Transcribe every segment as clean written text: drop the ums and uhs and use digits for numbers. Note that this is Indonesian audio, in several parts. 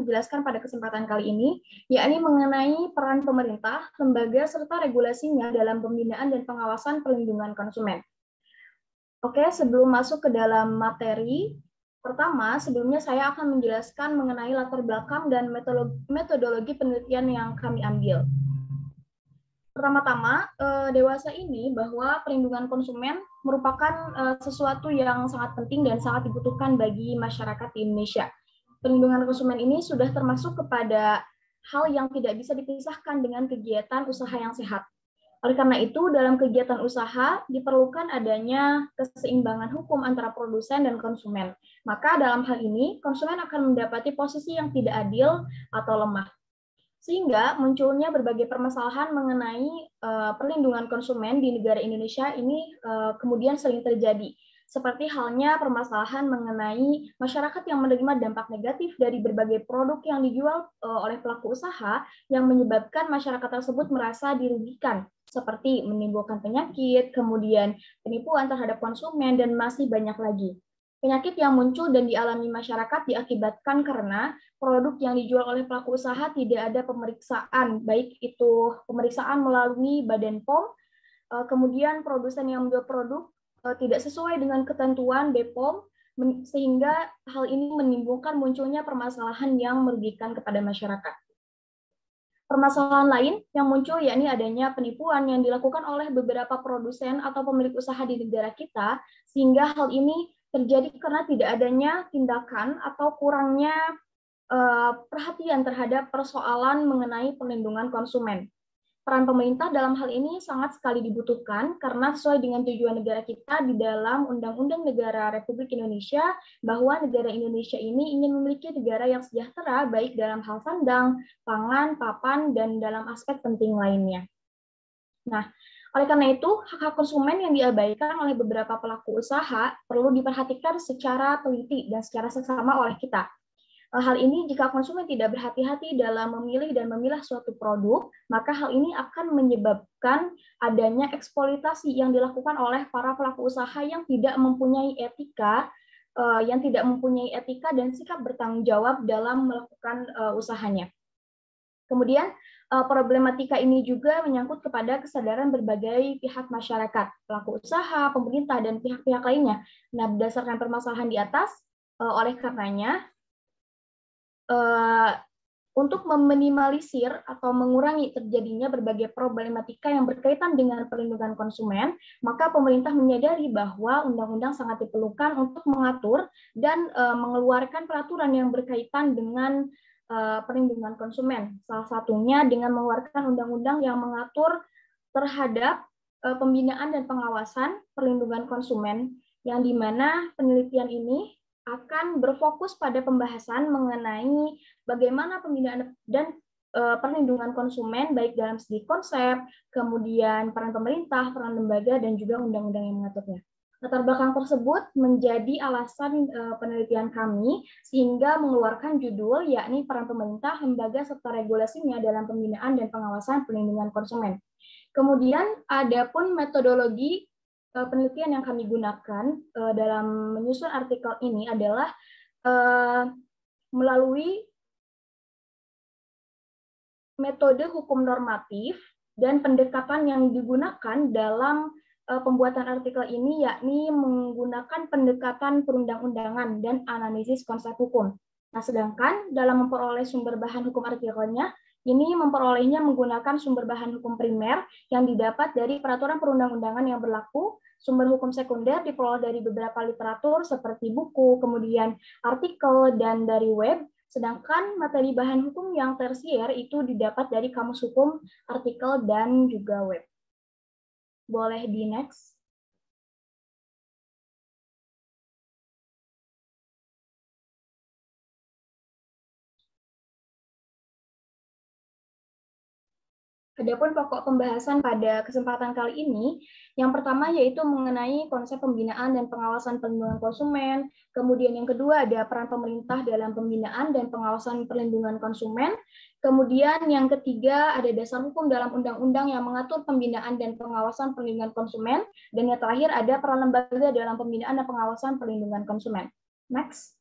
jelaskan pada kesempatan kali ini, yakni mengenai peran pemerintah, lembaga, serta regulasinya dalam pembinaan dan pengawasan perlindungan konsumen. Oke, sebelum masuk ke dalam materi, pertama, sebelumnya saya akan menjelaskan mengenai latar belakang dan metodologi penelitian yang kami ambil. Pertama-tama, dewasa ini bahwa perlindungan konsumen merupakan sesuatu yang sangat penting dan sangat dibutuhkan bagi masyarakat di Indonesia. Perlindungan konsumen ini sudah termasuk kepada hal yang tidak bisa dipisahkan dengan kegiatan usaha yang sehat. Oleh karena itu, dalam kegiatan usaha diperlukan adanya keseimbangan hukum antara produsen dan konsumen. Maka dalam hal ini, konsumen akan mendapati posisi yang tidak adil atau lemah. Sehingga munculnya berbagai permasalahan mengenai perlindungan konsumen di negara Indonesia ini kemudian sering terjadi. Seperti halnya permasalahan mengenai masyarakat yang menerima dampak negatif dari berbagai produk yang dijual oleh pelaku usaha yang menyebabkan masyarakat tersebut merasa dirugikan, seperti menimbulkan penyakit, kemudian penipuan terhadap konsumen, dan masih banyak lagi. Penyakit yang muncul dan dialami masyarakat diakibatkan karena produk yang dijual oleh pelaku usaha tidak ada pemeriksaan, baik itu pemeriksaan melalui Badan POM, kemudian produsen yang menjual produk tidak sesuai dengan ketentuan BPOM, sehingga hal ini menimbulkan munculnya permasalahan yang merugikan kepada masyarakat. Permasalahan lain yang muncul yakni adanya penipuan yang dilakukan oleh beberapa produsen atau pemilik usaha di negara kita, sehingga hal ini terjadi karena tidak adanya tindakan atau kurangnya perhatian terhadap persoalan mengenai perlindungan konsumen. Peran pemerintah dalam hal ini sangat sekali dibutuhkan karena sesuai dengan tujuan negara kita di dalam Undang-Undang Negara Republik Indonesia bahwa negara Indonesia ini ingin memiliki negara yang sejahtera baik dalam hal sandang, pangan, papan, dan dalam aspek penting lainnya. Nah, oleh karena itu, hak-hak konsumen yang diabaikan oleh beberapa pelaku usaha perlu diperhatikan secara teliti dan secara seksama oleh kita. Hal ini jika konsumen tidak berhati-hati dalam memilih dan memilah suatu produk, maka hal ini akan menyebabkan adanya eksploitasi yang dilakukan oleh para pelaku usaha yang tidak mempunyai etika, dan sikap bertanggung jawab dalam melakukan usahanya. Kemudian problematika ini juga menyangkut kepada kesadaran berbagai pihak masyarakat, pelaku usaha, pemerintah, dan pihak-pihak lainnya. Nah, berdasarkan permasalahan di atas, oleh karenanya, untuk meminimalisir atau mengurangi terjadinya berbagai problematika yang berkaitan dengan perlindungan konsumen, maka pemerintah menyadari bahwa undang-undang sangat diperlukan untuk mengatur dan mengeluarkan peraturan yang berkaitan dengan perlindungan konsumen. Salah satunya dengan mengeluarkan undang-undang yang mengatur terhadap pembinaan dan pengawasan perlindungan konsumen, yang dimana penelitian ini akan berfokus pada pembahasan mengenai bagaimana pembinaan dan perlindungan konsumen baik dalam segi konsep, kemudian peran pemerintah, peran lembaga, dan juga undang-undang yang mengaturnya. Latar belakang tersebut menjadi alasan penelitian kami sehingga mengeluarkan judul yakni peran pemerintah, lembaga, serta regulasinya dalam pembinaan dan pengawasan perlindungan konsumen. Kemudian ada pun metodologi penelitian yang kami gunakan dalam menyusun artikel ini adalah melalui metode hukum normatif dan pendekatan yang digunakan dalam pembuatan artikel ini yakni menggunakan pendekatan perundang-undangan dan analisis konsep hukum. Nah, sedangkan dalam memperoleh sumber bahan hukum artikelnya, ini memperolehnya menggunakan sumber bahan hukum primer yang didapat dari peraturan perundang-undangan yang berlaku, sumber hukum sekunder diperoleh dari beberapa literatur seperti buku, kemudian artikel, dan dari web, sedangkan materi bahan hukum yang tersier itu didapat dari kamus hukum, artikel, dan juga web. Boleh di next. Adapun pokok pembahasan pada kesempatan kali ini, yang pertama yaitu mengenai konsep pembinaan dan pengawasan perlindungan konsumen, kemudian yang kedua ada peran pemerintah dalam pembinaan dan pengawasan perlindungan konsumen, kemudian yang ketiga ada dasar hukum dalam undang-undang yang mengatur pembinaan dan pengawasan perlindungan konsumen, dan yang terakhir ada peran lembaga dalam pembinaan dan pengawasan perlindungan konsumen. Next.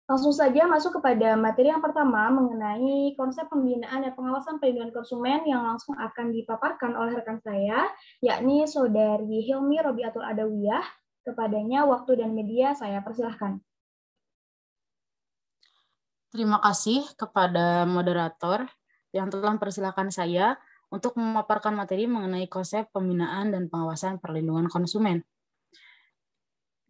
Langsung saja masuk kepada materi yang pertama mengenai konsep pembinaan dan pengawasan perlindungan konsumen yang langsung akan dipaparkan oleh rekan saya, yakni Saudari Hilmi Robiatul Adawiyah. Kepadanya waktu dan media saya persilahkan. Terima kasih kepada moderator yang telah mempersilahkan saya untuk memaparkan materi mengenai konsep pembinaan dan pengawasan perlindungan konsumen.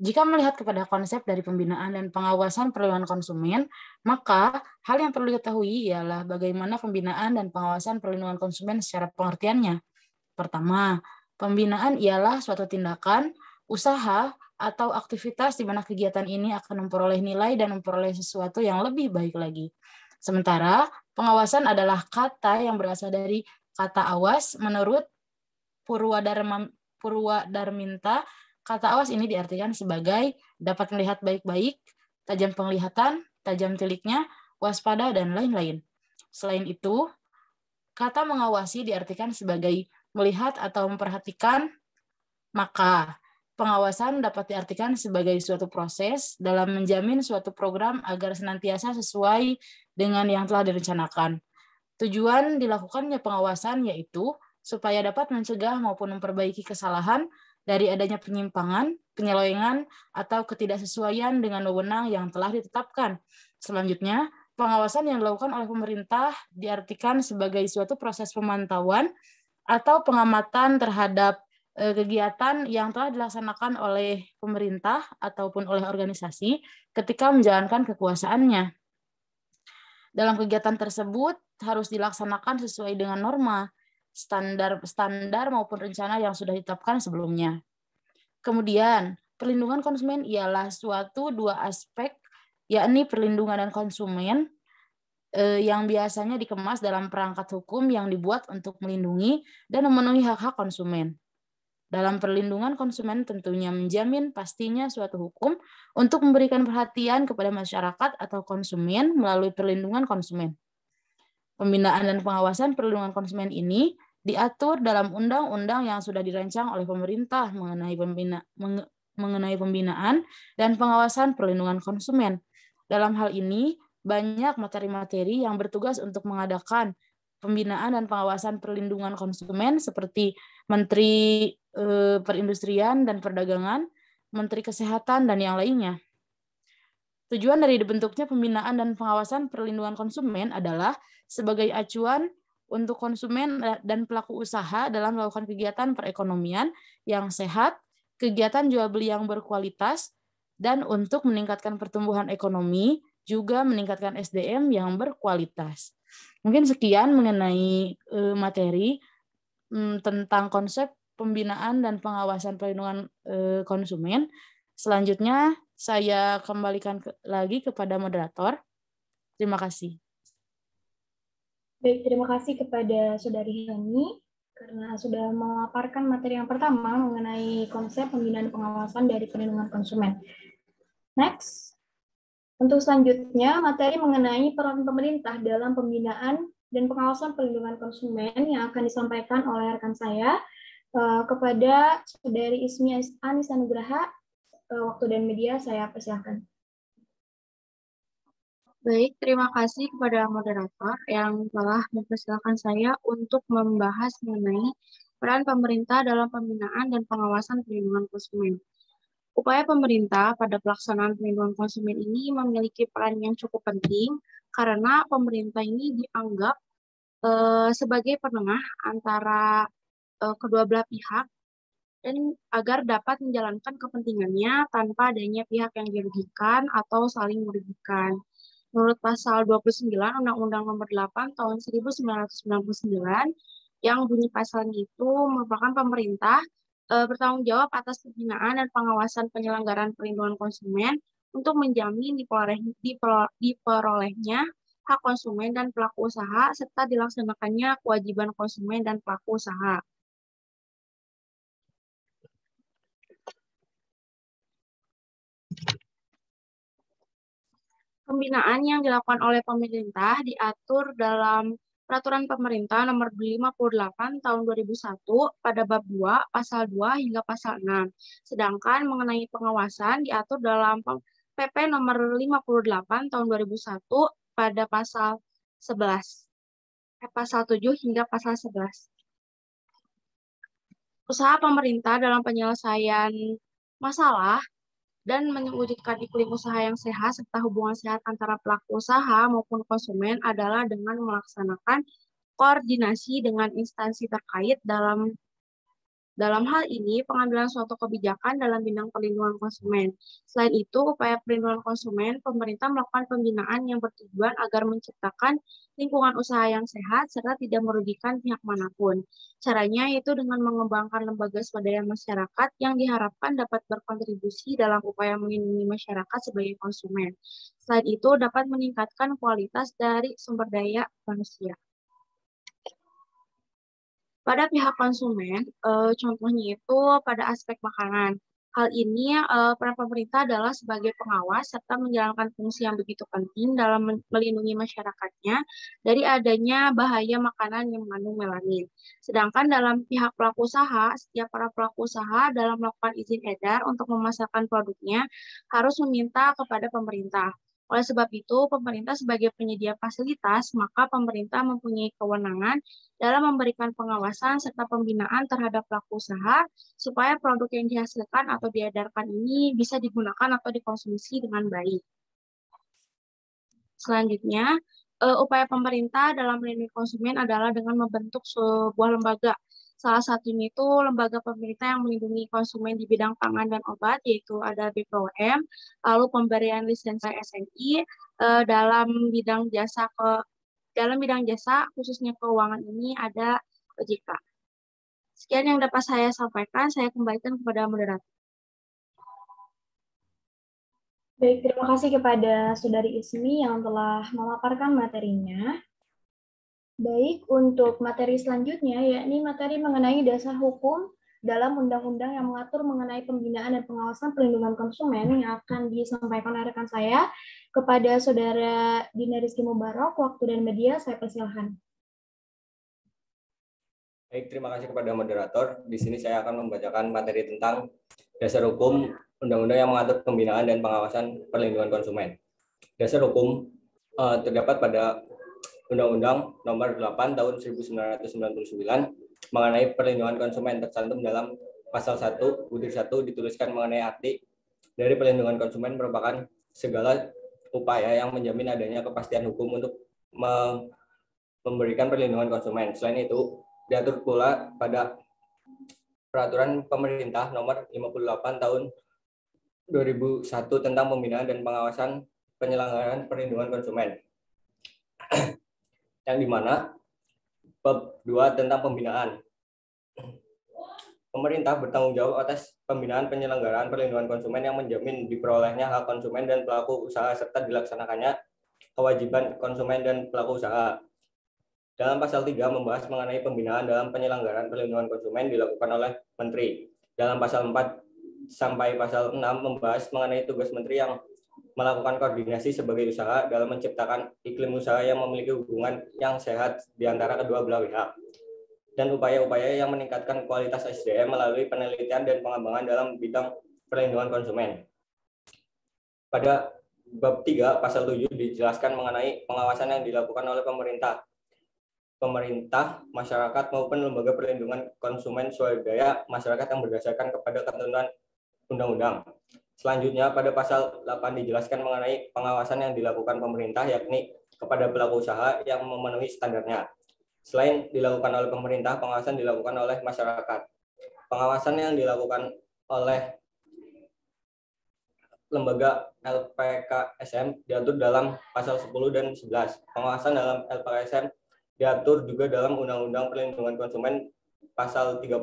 Jika melihat kepada konsep dari pembinaan dan pengawasan perlindungan konsumen, maka hal yang perlu diketahui ialah bagaimana pembinaan dan pengawasan perlindungan konsumen secara pengertiannya. Pertama, pembinaan ialah suatu tindakan, usaha, atau aktivitas di mana kegiatan ini akan memperoleh nilai dan memperoleh sesuatu yang lebih baik lagi. Sementara, pengawasan adalah kata yang berasal dari kata awas menurut Purwadarminta. Kata awas ini diartikan sebagai dapat melihat baik-baik, tajam penglihatan, tajam tiliknya, waspada, dan lain-lain. Selain itu, kata mengawasi diartikan sebagai melihat atau memperhatikan, maka pengawasan dapat diartikan sebagai suatu proses dalam menjamin suatu program agar senantiasa sesuai dengan yang telah direncanakan. Tujuan dilakukannya pengawasan yaitu supaya dapat mencegah maupun memperbaiki kesalahan dari adanya penyimpangan, penyelewengan, atau ketidaksesuaian dengan wewenang yang telah ditetapkan. Selanjutnya, pengawasan yang dilakukan oleh pemerintah diartikan sebagai suatu proses pemantauan atau pengamatan terhadap kegiatan yang telah dilaksanakan oleh pemerintah ataupun oleh organisasi ketika menjalankan kekuasaannya. Dalam kegiatan tersebut harus dilaksanakan sesuai dengan norma, standar maupun rencana yang sudah ditetapkan sebelumnya. Kemudian, perlindungan konsumen ialah suatu dua aspek, yakni perlindungan dan konsumen, yang biasanya dikemas dalam perangkat hukum yang dibuat untuk melindungi dan memenuhi hak-hak konsumen. Dalam perlindungan konsumen tentunya menjamin pastinya suatu hukum untuk memberikan perhatian kepada masyarakat atau konsumen melalui perlindungan konsumen. Pembinaan dan pengawasan perlindungan konsumen ini diatur dalam undang-undang yang sudah dirancang oleh pemerintah mengenai pembinaan dan pengawasan perlindungan konsumen. Dalam hal ini, banyak materi-materi yang bertugas untuk mengadakan pembinaan dan pengawasan perlindungan konsumen seperti Menteri Perindustrian dan Perdagangan, Menteri Kesehatan, dan yang lainnya. Tujuan dari dibentuknya pembinaan dan pengawasan perlindungan konsumen adalah sebagai acuan untuk konsumen dan pelaku usaha dalam melakukan kegiatan perekonomian yang sehat, kegiatan jual beli yang berkualitas, dan untuk meningkatkan pertumbuhan ekonomi, juga meningkatkan SDM yang berkualitas. Mungkin sekian mengenai materi tentang konsep pembinaan dan pengawasan perlindungan konsumen. Selanjutnya, saya kembalikan lagi kepada moderator. Terima kasih. Baik, terima kasih kepada Saudari Hilmi karena sudah memaparkan materi yang pertama mengenai konsep pembinaan pengawasan dari perlindungan konsumen. Next, untuk selanjutnya materi mengenai peran pemerintah dalam pembinaan dan pengawasan perlindungan konsumen yang akan disampaikan oleh rekan saya kepada Saudari Ismi Anissa Nugraha. Waktu dan media saya persilahkan. Baik, terima kasih kepada moderator yang telah mempersilahkan saya untuk membahas mengenai peran pemerintah dalam pembinaan dan pengawasan perlindungan konsumen. Upaya pemerintah pada pelaksanaan perlindungan konsumen ini memiliki peran yang cukup penting karena pemerintah ini dianggap sebagai penengah antara kedua belah pihak dan agar dapat menjalankan kepentingannya tanpa adanya pihak yang dirugikan atau saling merugikan. Menurut pasal 29 Undang-Undang Nomor 8 Tahun 1999 yang bunyi pasalnya itu merupakan pemerintah bertanggung jawab atas pembinaan dan pengawasan penyelenggaraan perlindungan konsumen untuk menjamin diperolehnya hak konsumen dan pelaku usaha serta dilaksanakannya kewajiban konsumen dan pelaku usaha. Pembinaan yang dilakukan oleh pemerintah diatur dalam Peraturan Pemerintah Nomor 58 Tahun 2001 pada bab 2, pasal 2 hingga pasal 6. Sedangkan mengenai pengawasan diatur dalam PP nomor 58 tahun 2001 pada pasal 11. Pasal 7 hingga pasal 11. Usaha pemerintah dalam penyelesaian masalah dan mewujudkan iklim usaha yang sehat serta hubungan sehat antara pelaku usaha maupun konsumen adalah dengan melaksanakan koordinasi dengan instansi terkait dalam hal ini, pengambilan suatu kebijakan dalam bidang perlindungan konsumen. Selain itu, upaya perlindungan konsumen, pemerintah melakukan pembinaan yang bertujuan agar menciptakan lingkungan usaha yang sehat serta tidak merugikan pihak manapun. Caranya yaitu dengan mengembangkan lembaga swadaya masyarakat yang diharapkan dapat berkontribusi dalam upaya melindungi masyarakat sebagai konsumen. Selain itu, dapat meningkatkan kualitas dari sumber daya manusia. Pada pihak konsumen, contohnya itu pada aspek makanan. Hal ini peran pemerintah adalah sebagai pengawas serta menjalankan fungsi yang begitu penting dalam melindungi masyarakatnya dari adanya bahaya makanan yang mengandung melamin. Sedangkan dalam pihak pelaku usaha, setiap para pelaku usaha dalam melakukan izin edar untuk memasarkan produknya harus meminta kepada pemerintah. Oleh sebab itu, pemerintah sebagai penyedia fasilitas, maka pemerintah mempunyai kewenangan dalam memberikan pengawasan serta pembinaan terhadap pelaku usaha supaya produk yang dihasilkan atau diedarkan ini bisa digunakan atau dikonsumsi dengan baik. Selanjutnya, upaya pemerintah dalam melindungi konsumen adalah dengan membentuk sebuah lembaga. Salah satunya itu lembaga pemerintah yang melindungi konsumen di bidang pangan dan obat, yaitu ada BPOM, lalu pemberian lisensi SNI dalam bidang jasa khususnya keuangan ini ada OJK. Sekian yang dapat saya sampaikan, saya kembalikan kepada moderator. Baik, terima kasih kepada Saudari Ismi yang telah memaparkan materinya. Baik, untuk materi selanjutnya, yakni materi mengenai dasar hukum dalam undang-undang yang mengatur mengenai pembinaan dan pengawasan perlindungan konsumen yang akan disampaikan oleh rekan saya kepada Saudara Dina Rizky Mubarok. Waktu dan media, saya persilahkan. Baik, terima kasih kepada moderator. Di sini saya akan membacakan materi tentang dasar hukum undang-undang yang mengatur pembinaan dan pengawasan perlindungan konsumen. Dasar hukum terdapat pada Undang-Undang Nomor 8 Tahun 1999 mengenai perlindungan konsumen, tercantum dalam pasal 1 butir 1 dituliskan mengenai arti dari perlindungan konsumen merupakan segala upaya yang menjamin adanya kepastian hukum untuk memberikan perlindungan konsumen. Selain itu, diatur pula pada Peraturan Pemerintah Nomor 58 Tahun 2001 tentang pembinaan dan pengawasan penyelenggaraan perlindungan konsumen. Yang dimana bab 2 tentang pembinaan. Pemerintah bertanggung jawab atas pembinaan penyelenggaraan perlindungan konsumen yang menjamin diperolehnya hak konsumen dan pelaku usaha serta dilaksanakannya kewajiban konsumen dan pelaku usaha. Dalam pasal 3 membahas mengenai pembinaan dalam penyelenggaraan perlindungan konsumen dilakukan oleh Menteri. Dalam pasal 4 sampai pasal 6 membahas mengenai tugas Menteri yang melakukan koordinasi sebagai usaha dalam menciptakan iklim usaha yang memiliki hubungan yang sehat di antara kedua belah pihak, dan upaya-upaya yang meningkatkan kualitas SDM melalui penelitian dan pengembangan dalam bidang perlindungan konsumen. Pada bab 3 pasal 7 dijelaskan mengenai pengawasan yang dilakukan oleh pemerintah, masyarakat maupun lembaga perlindungan konsumen swadaya masyarakat yang berdasarkan kepada ketentuan undang-undang. Selanjutnya, pada pasal 8 dijelaskan mengenai pengawasan yang dilakukan pemerintah, yakni kepada pelaku usaha yang memenuhi standarnya. Selain dilakukan oleh pemerintah, pengawasan dilakukan oleh masyarakat. Pengawasan yang dilakukan oleh lembaga LPKSM diatur dalam pasal 10 dan 11. Pengawasan dalam LPKSM diatur juga dalam Undang-Undang Perlindungan Konsumen pasal 30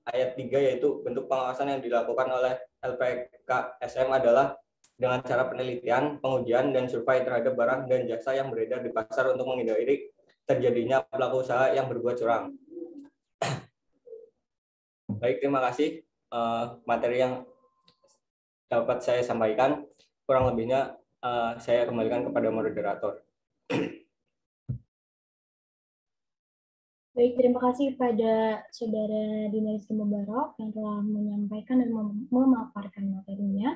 ayat 3, yaitu bentuk pengawasan yang dilakukan oleh LPKSM adalah dengan cara penelitian, pengujian, dan survei terhadap barang dan jasa yang beredar di pasar untuk menghindari terjadinya pelaku usaha yang berbuat curang. Baik, terima kasih. Materi yang dapat saya sampaikan, kurang lebihnya saya kembalikan kepada moderator. Baik, terima kasih kepada Saudara Dina Rizky Mubarok yang telah menyampaikan dan memaparkan materinya.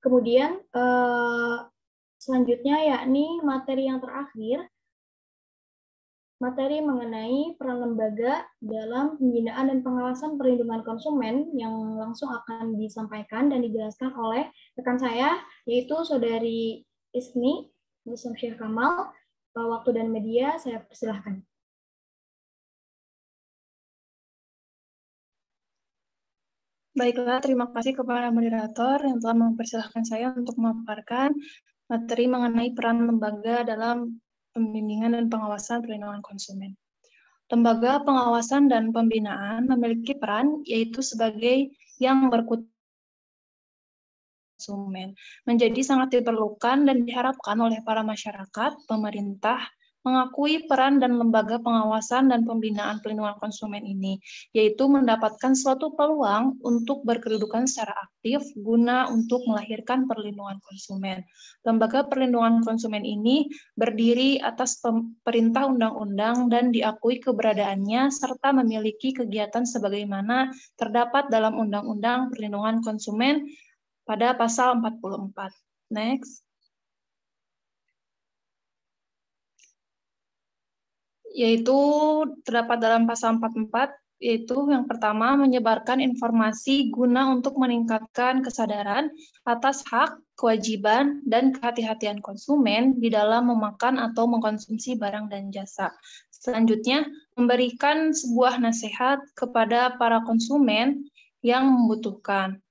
Kemudian selanjutnya yakni materi yang terakhir, materi mengenai peran lembaga dalam pembinaan dan pengawasan perlindungan konsumen yang langsung akan disampaikan dan dijelaskan oleh rekan saya, yaitu Saudari Isni Syekh Kamal. Waktu dan media saya persilahkan. Baiklah, terima kasih kepada moderator yang telah mempersilahkan saya untuk memaparkan materi mengenai peran lembaga dalam pembimbingan dan pengawasan perlindungan konsumen. Lembaga pengawasan dan pembinaan memiliki peran yaitu sebagai yang berkutat konsumen. Menjadi sangat diperlukan dan diharapkan oleh para masyarakat, pemerintah, mengakui peran dan lembaga pengawasan dan pembinaan perlindungan konsumen ini, yaitu mendapatkan suatu peluang untuk berkedudukan secara aktif guna untuk melahirkan perlindungan konsumen. Lembaga perlindungan konsumen ini berdiri atas perintah undang-undang dan diakui keberadaannya serta memiliki kegiatan sebagaimana terdapat dalam Undang-Undang Perlindungan Konsumen pada pasal 44. Next. Yaitu terdapat dalam pasal 44, yaitu yang pertama menyebarkan informasi guna untuk meningkatkan kesadaran atas hak, kewajiban, dan kehati-hatian konsumen di dalam memakan atau mengkonsumsi barang dan jasa. Selanjutnya, memberikan sebuah nasihat kepada para konsumen yang membutuhkan.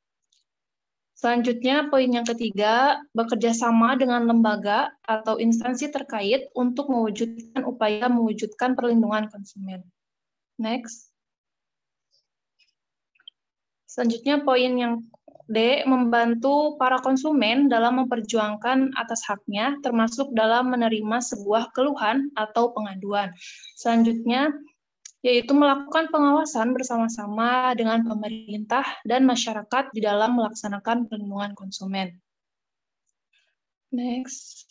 Selanjutnya, poin yang ketiga, bekerja sama dengan lembaga atau instansi terkait untuk mewujudkan upaya mewujudkan perlindungan konsumen. Next. Selanjutnya, poin yang D, membantu para konsumen dalam memperjuangkan atas haknya, termasuk dalam menerima sebuah keluhan atau pengaduan. Selanjutnya, yaitu melakukan pengawasan bersama-sama dengan pemerintah dan masyarakat di dalam melaksanakan perlindungan konsumen. Next.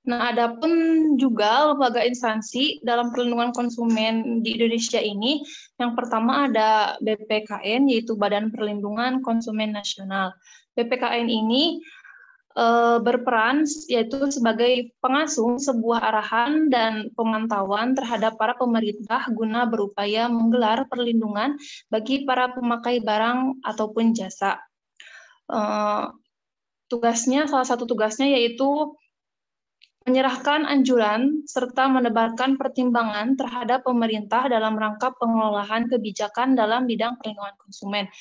Nah, adapun juga lembaga instansi dalam perlindungan konsumen di Indonesia ini, yang pertama ada BPKN, yaitu Badan Perlindungan Konsumen Nasional. BPKN ini berperan yaitu sebagai pengasuh sebuah arahan dan pemantauan terhadap para pemerintah guna berupaya menggelar perlindungan bagi para pemakai barang ataupun jasa. Salah satu tugasnya yaitu menyerahkan anjuran serta menebarkan pertimbangan terhadap pemerintah dalam rangka pengelolaan kebijakan dalam bidang perlindungan konsumen.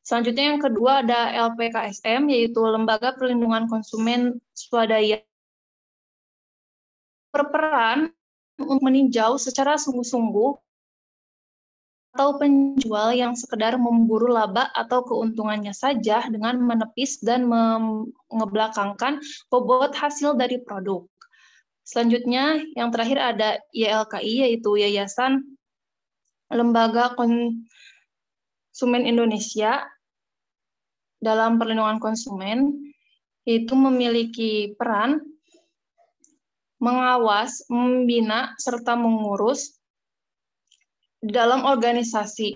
Selanjutnya yang kedua ada LPKSM, yaitu Lembaga Perlindungan Konsumen Swadaya. Berperan untuk meninjau secara sungguh-sungguh atau penjual yang sekedar memburu laba atau keuntungannya saja dengan menepis dan mengebelakangkan bobot hasil dari produk. Selanjutnya yang terakhir ada YLKI, yaitu Yayasan Lembaga Konsumen Indonesia dalam perlindungan konsumen, yaitu memiliki peran mengawas, membina, serta mengurus di dalam organisasi.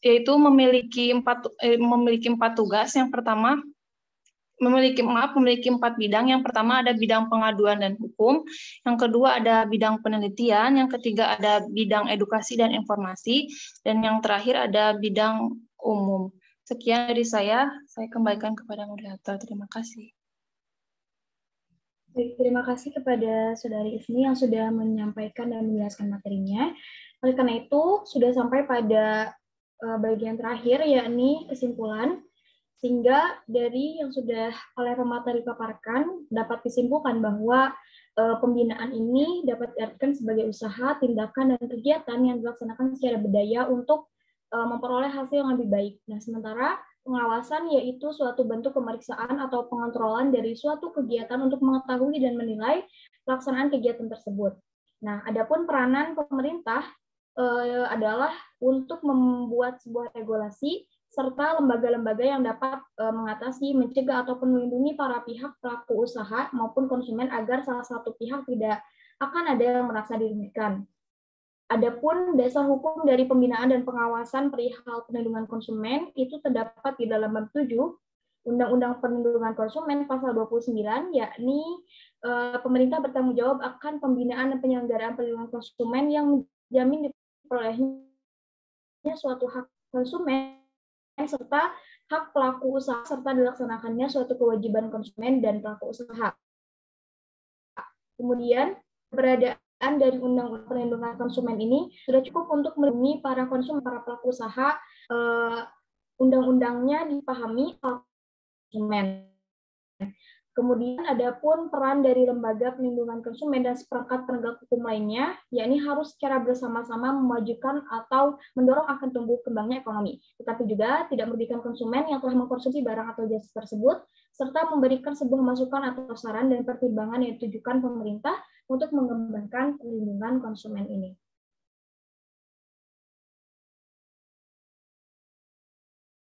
Yaitu memiliki empat tugas. Yang pertama, memiliki 4 bidang. Yang pertama ada bidang pengaduan dan hukum, yang kedua ada bidang penelitian, yang ketiga ada bidang edukasi dan informasi, dan yang terakhir ada bidang umum. Sekian dari saya kembalikan kepada moderator. Terima kasih. Baik, terima kasih kepada Saudari Isni yang sudah menyampaikan dan menjelaskan materinya. Oleh karena itu, sudah sampai pada bagian terakhir, yakni kesimpulan. Sehingga dari yang sudah oleh pemateri paparkan dapat disimpulkan bahwa pembinaan ini dapat diartikan sebagai usaha, tindakan, dan kegiatan yang dilaksanakan secara berdaya untuk memperoleh hasil yang lebih baik. Nah, sementara pengawasan yaitu suatu bentuk pemeriksaan atau pengontrolan dari suatu kegiatan untuk mengetahui dan menilai pelaksanaan kegiatan tersebut. Nah, adapun peranan pemerintah adalah untuk membuat sebuah regulasi serta lembaga-lembaga yang dapat mengatasi, mencegah, ataupun melindungi para pihak pelaku usaha maupun konsumen agar salah satu pihak tidak akan ada yang merasa dirugikan. Adapun dasar hukum dari pembinaan dan pengawasan perihal perlindungan konsumen itu terdapat di dalam bab 7 Undang-Undang Perlindungan Konsumen pasal 29, yakni pemerintah bertanggung jawab akan pembinaan dan penyelenggaraan perlindungan konsumen yang menjamin diperolehnya suatu hak konsumen serta hak pelaku usaha serta dilaksanakannya suatu kewajiban konsumen dan pelaku usaha. Kemudian keberadaan dari Undang-Undang Perlindungan Konsumen ini sudah cukup untuk melindungi para konsumen, para pelaku usaha. Undang-undangnya dipahami konsumen. Kemudian ada pun peran dari lembaga perlindungan konsumen dan seperangkat penegak hukum lainnya, yakni harus secara bersama-sama memajukan atau mendorong akan tumbuh kembangnya ekonomi, tetapi juga tidak merugikan konsumen yang telah mengkonsumsi barang atau jasa tersebut, serta memberikan sebuah masukan atau saran dan pertimbangan yang ditujukan pemerintah untuk mengembangkan perlindungan konsumen ini.